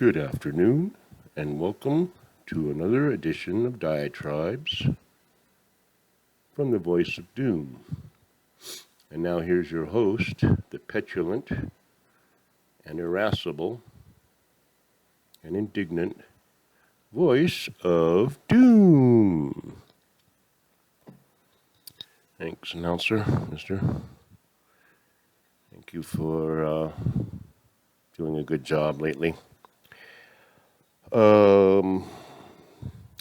Good afternoon, and welcome to another edition of Diatribes from the Voice of Doom. And now here's your host, the petulant and irascible and indignant Voice of Doom. Thanks, announcer, mister. Thank you for doing a good job lately.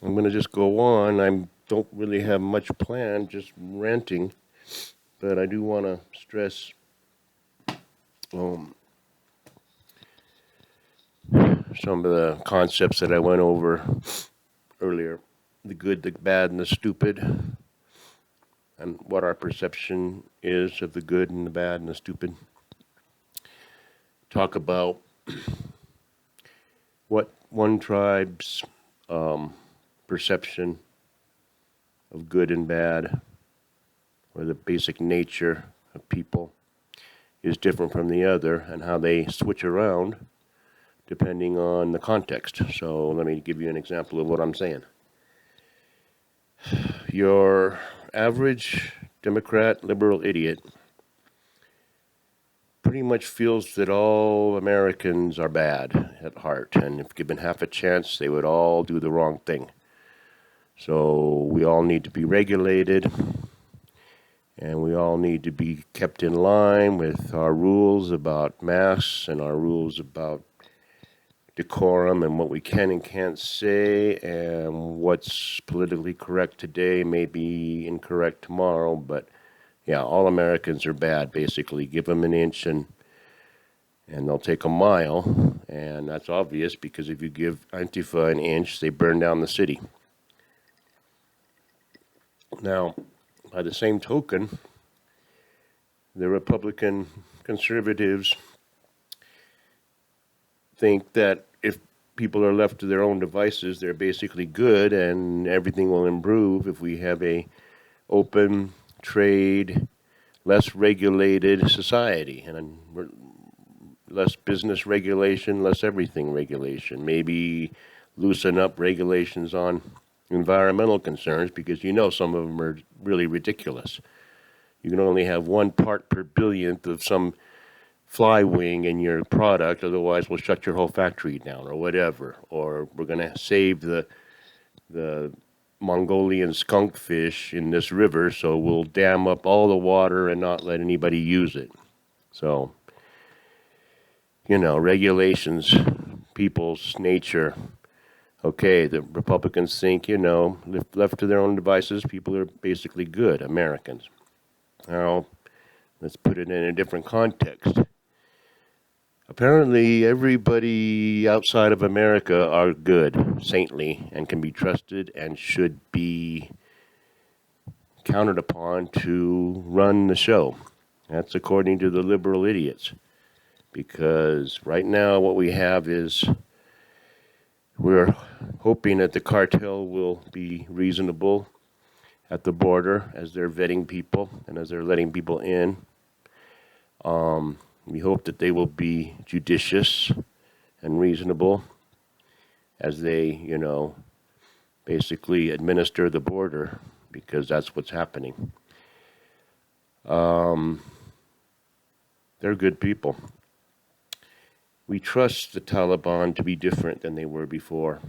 I'm going to just go on. I don't really have much planned, just ranting. But I do want to stress some of the concepts that I went over earlier. The good, the bad, and the stupid. And what our perception is of the good and the bad and the stupid. Talk about what one tribe's perception of good and bad, or the basic nature of people, is different from the other, and how they switch around depending on the context. So let me give you an example of what I'm saying. Your average Democrat, liberal idiot pretty much feels that all Americans are bad at heart, and if given half a chance, they would all do the wrong thing. So we all need to be regulated, and we all need to be kept in line with our rules about masks and our rules about decorum and what we can and can't say, and what's politically correct today may be incorrect tomorrow. But yeah, all Americans are bad, basically. Give them an inch and they'll take a mile, and that's obvious because if you give Antifa an inch, they burn down the city. Now, by the same token, the Republican conservatives think that if people are left to their own devices, they're basically good and everything will improve if we have a open trade, less regulated society, and less business regulation, less everything regulation. Maybe loosen up regulations on environmental concerns, because some of them are really ridiculous. You can only have 1 part per billionth of some fly wing in your product, otherwise we'll shut your whole factory down or whatever. Or we're going to save the Mongolian skunkfish in this river, so we'll dam up all the water and not let anybody use it. So, regulations, people's nature. Okay, the Republicans think, if left to their own devices, people are basically good, Americans. Now, let's put it in a different context. Apparently, everybody outside of America are good, saintly, and can be trusted and should be counted upon to run the show. That's according to the liberal idiots. Because right now what we have is we're hoping that the cartel will be reasonable at the border as they're vetting people and as they're letting people in. We hope that they will be judicious and reasonable as they, basically administer the border, because that's what's happening. They're good people. We trust the Taliban to be different than they were before.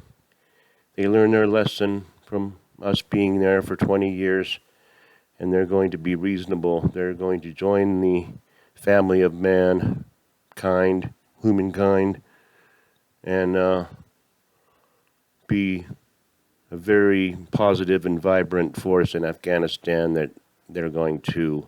They learned their lesson from us being there for 20 years, and they're going to be reasonable. They're going to join the family of mankind, humankind, and be a very positive and vibrant force in Afghanistan, that they're going to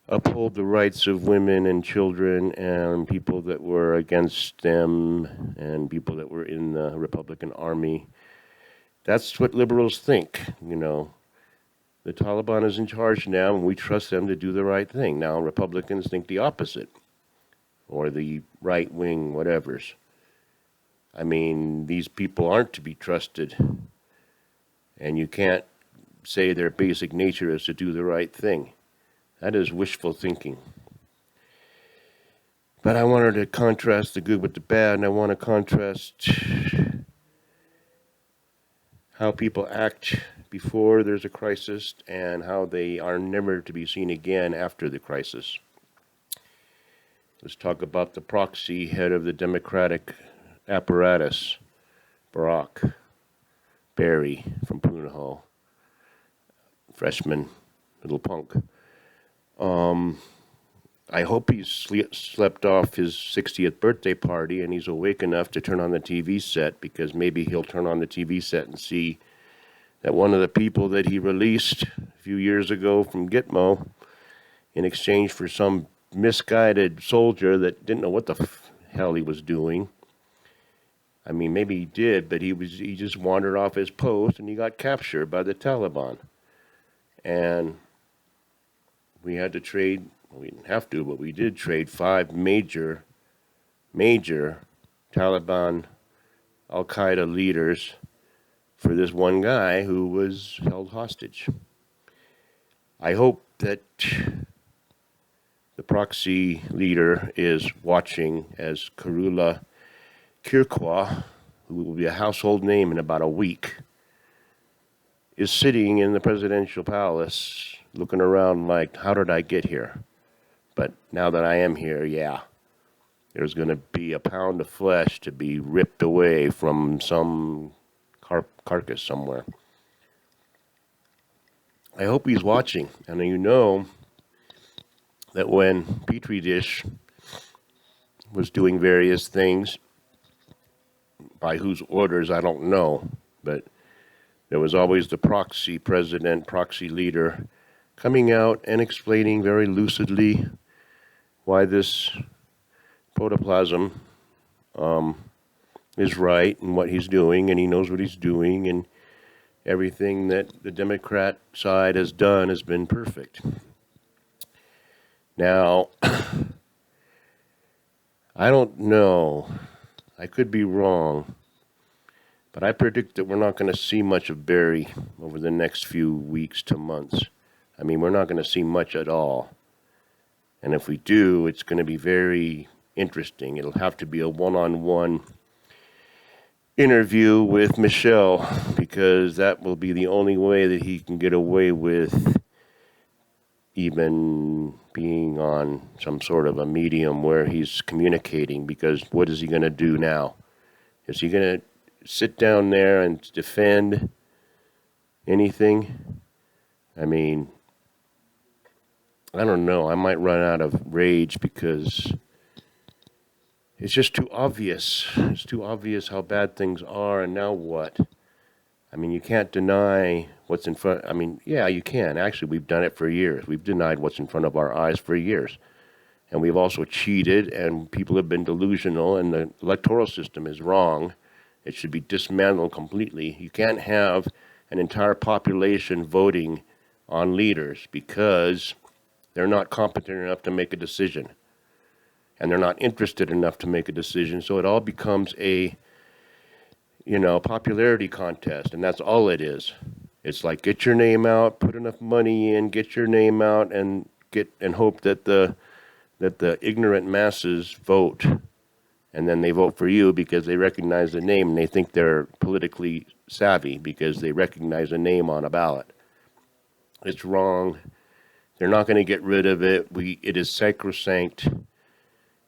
uphold the rights of women and children and people that were against them and people that were in the Republican Army. That's what liberals think, The Taliban is in charge now, and we trust them to do the right thing. Now, Republicans think the opposite, or the right-wing whatevers. I mean, these people aren't to be trusted, and you can't say their basic nature is to do the right thing. That is wishful thinking. But I wanted to contrast the good with the bad, and I want to contrast how people act before there's a crisis and how they are never to be seen again after the crisis. Let's talk about the proxy head of the Democratic apparatus, Barack Barry from Punahou, freshman, little punk. I hope he's slept off his 60th birthday party and he's awake enough to turn on the TV set, because maybe he'll turn on the TV set and see that one of the people that he released a few years ago from Gitmo in exchange for some misguided soldier that didn't know what the hell he was doing. I mean, maybe he did, but he just wandered off his post and he got captured by the Taliban. And we had to trade. We didn't have to, but we did trade 5 major Taliban Al-Qaeda leaders for this one guy who was held hostage. I hope that the proxy leader is watching as Karula Kirkwa, who will be a household name in about a week, is sitting in the presidential palace looking around like, how did I get here? But now that I am here, yeah, there's going to be a pound of flesh to be ripped away from some carcass somewhere. I hope he's watching. And you know that when Petri dish was doing various things, by whose orders, I don't know, but there was always the proxy president, proxy leader, coming out and explaining very lucidly why this protoplasm is right and what he's doing, and he knows what he's doing, and everything that the Democrat side has done has been perfect. Now, I don't know. I could be wrong, but I predict that we're not going to see much of Barry over the next few weeks to months. I mean, we're not going to see much at all. And if we do, it's going to be very interesting. It'll have to be a one-on-one interview with Michelle, because that will be the only way that he can get away with even being on some sort of a medium where he's communicating, because what is he going to do now? Is he going to sit down there and defend anything? I mean, I don't know. I might run out of rage because it's just too obvious. It's too obvious how bad things are, and now what? I mean, you can't deny what's in front. I mean, yeah, you can. Actually, we've done it for years. We've denied what's in front of our eyes for years. And we've also cheated, and people have been delusional, and the electoral system is wrong. It should be dismantled completely. You can't have an entire population voting on leaders because they're not competent enough to make a decision. And they're not interested enough to make a decision. So it all becomes a popularity contest, and that's all it is. It's like, get your name out, put enough money in, get your name out, and hope that the ignorant masses vote, and then they vote for you because they recognize the name and they think they're politically savvy because they recognize a name on a ballot. It's wrong. They're not going to get rid of it. It is sacrosanct,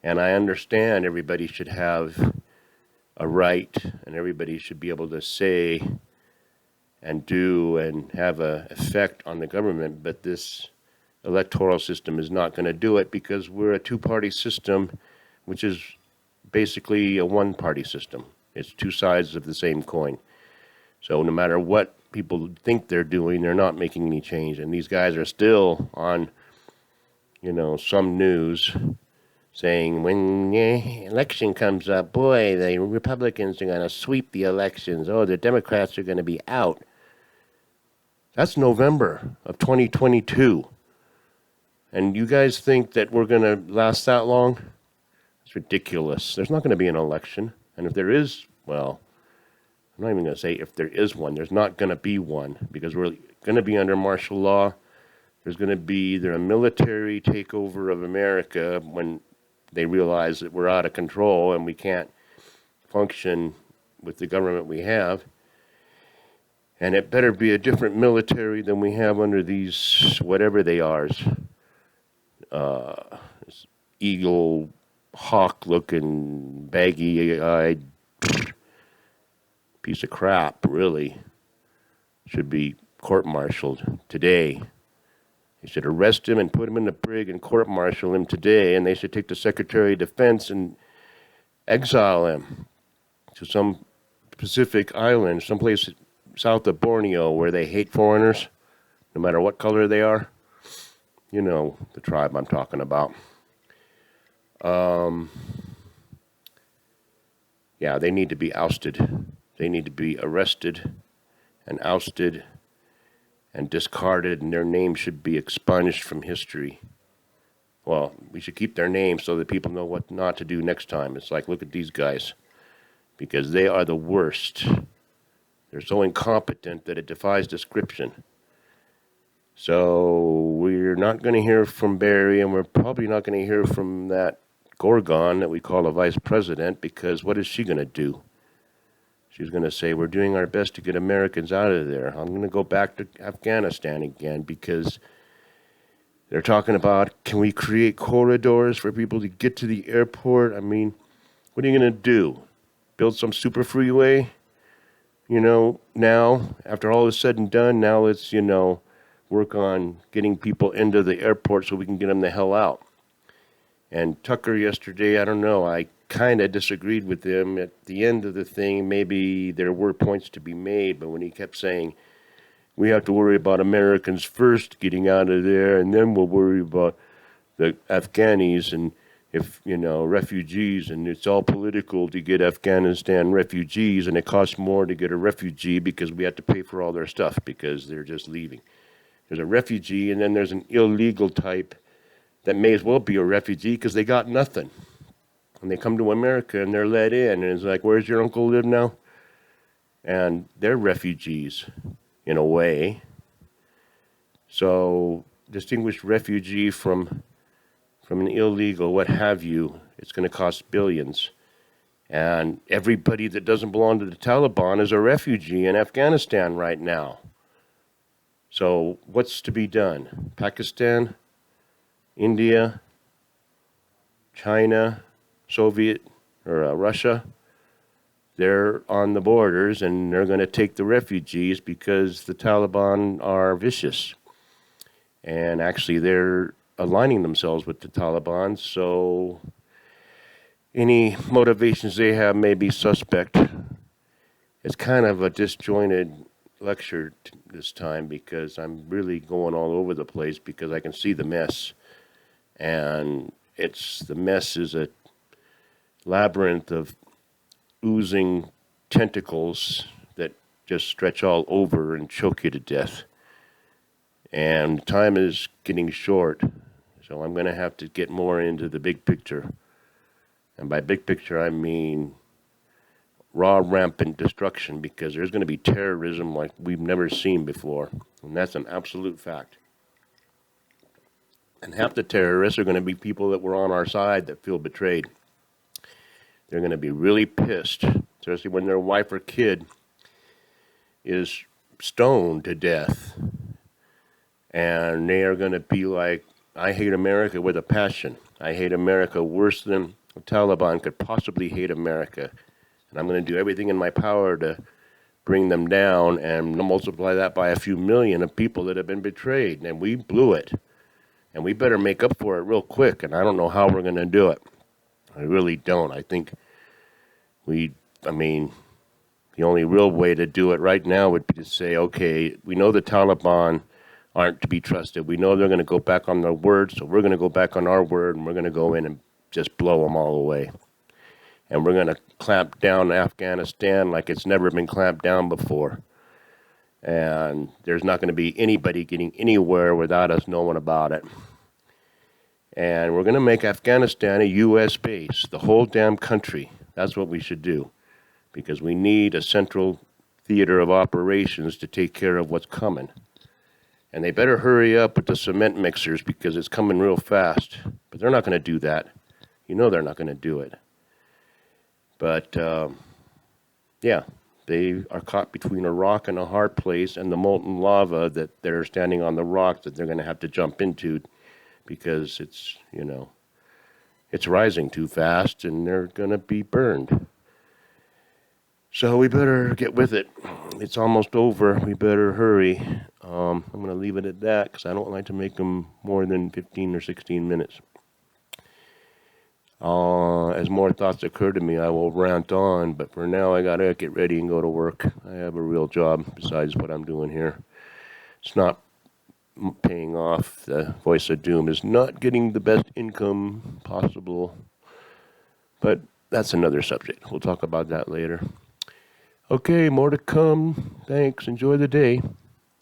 and I understand everybody should have a right, and everybody should be able to say and do and have an effect on the government, but this electoral system is not going to do it because we're a two-party system, which is basically a one-party system. It's two sides of the same coin. So no matter what people think they're doing, they're not making any change, and these guys are still on, some news saying when the election comes up, boy, the Republicans are going to sweep the elections. Oh, the Democrats are going to be out. That's November of 2022. And you guys think that we're going to last that long? It's ridiculous. There's not going to be an election. And if there is, well, I'm not even going to say if there is one. There's not going to be one because we're going to be under martial law. There's going to be either a military takeover of America when they realize that we're out of control and we can't function with the government we have. And it better be a different military than we have under these, whatever they are, this eagle, hawk-looking, baggy-eyed piece of crap, really. Should be court-martialed today. They should arrest him and put him in the brig and court-martial him today, and they should take the Secretary of Defense and exile him to some Pacific island, someplace south of Borneo where they hate foreigners, no matter what color they are. You know the tribe I'm talking about. Yeah, they need to be ousted. They need to be arrested and ousted and discarded, and their name should be expunged from history. Well, we should keep their names so that people know what not to do next time. It's like, look at these guys, because they are the worst. They're so incompetent that it defies description. So we're not going to hear from Barry, and we're probably not going to hear from that Gorgon that we call a vice president, because what is she going to do? She's going to say, we're doing our best to get Americans out of there. I'm going to go back to Afghanistan again, because they're talking about, can we create corridors for people to get to the airport? I mean, what are you going to do? Build some super freeway? You know, now, after all is said and done, now let's, work on getting people into the airport so we can get them the hell out. And Tucker yesterday, I don't know, I kind of disagreed with him. At the end of the thing, maybe there were points to be made, but when he kept saying, we have to worry about Americans first getting out of there, and then we'll worry about the Afghanis and if, refugees, and it's all political to get Afghanistan refugees, and it costs more to get a refugee because we have to pay for all their stuff because they're just leaving. There's a refugee, and then there's an illegal type that may as well be a refugee because they got nothing. And they come to America, and they're let in, and it's like, where's your uncle live now? And they're refugees, in a way. So distinguish refugee from an illegal, what have you, it's going to cost billions. And everybody that doesn't belong to the Taliban is a refugee in Afghanistan right now. So what's to be done? Pakistan, India, China, Soviet, or Russia, they're on the borders and they're going to take the refugees because the Taliban are vicious. And actually they're aligning themselves with the Taliban, so any motivations they have may be suspect. It's kind of a disjointed lecture this time because I'm really going all over the place because I can see the mess. And the mess is a labyrinth of oozing tentacles that just stretch all over and choke you to death. And time is getting short, so I'm going to have to get more into the big picture. And by big picture, I mean raw, rampant destruction, because there's going to be terrorism like we've never seen before. And that's an absolute fact. And half the terrorists are going to be people that were on our side that feel betrayed. They're going to be really pissed, especially when their wife or kid is stoned to death. And they are going to be like, I hate America with a passion. I hate America worse than the Taliban could possibly hate America. And I'm going to do everything in my power to bring them down and multiply that by a few million of people that have been betrayed. And we blew it. And we better make up for it real quick. And I don't know how we're going to do it. I really don't. I think the only real way to do it right now would be to say, okay, we know the Taliban aren't to be trusted. We know they're going to go back on their word, so we're going to go back on our word, and we're going to go in and just blow them all away. And we're going to clamp down Afghanistan like it's never been clamped down before. And there's not going to be anybody getting anywhere without us knowing about it. And we're going to make Afghanistan a U.S. base, the whole damn country. That's what we should do, because we need a central theater of operations to take care of what's coming. And they better hurry up with the cement mixers because it's coming real fast. But they're not going to do that. You know they're not going to do it. But, yeah, they are caught between a rock and a hard place and the molten lava that they're standing on the rock that they're going to have to jump into because it's, it's rising too fast and they're going to be burned. So we better get with it. It's almost over. We better hurry. I'm going to leave it at that because I don't like to make them more than 15 or 16 minutes. As more thoughts occur to me, I will rant on, but for now I gotta get ready and go to work. I have a real job besides what I'm doing here. It's not paying off. The voice of doom is not getting the best income possible, but that's another subject. We'll talk about that later. Okay, more to come. Thanks. Enjoy the day.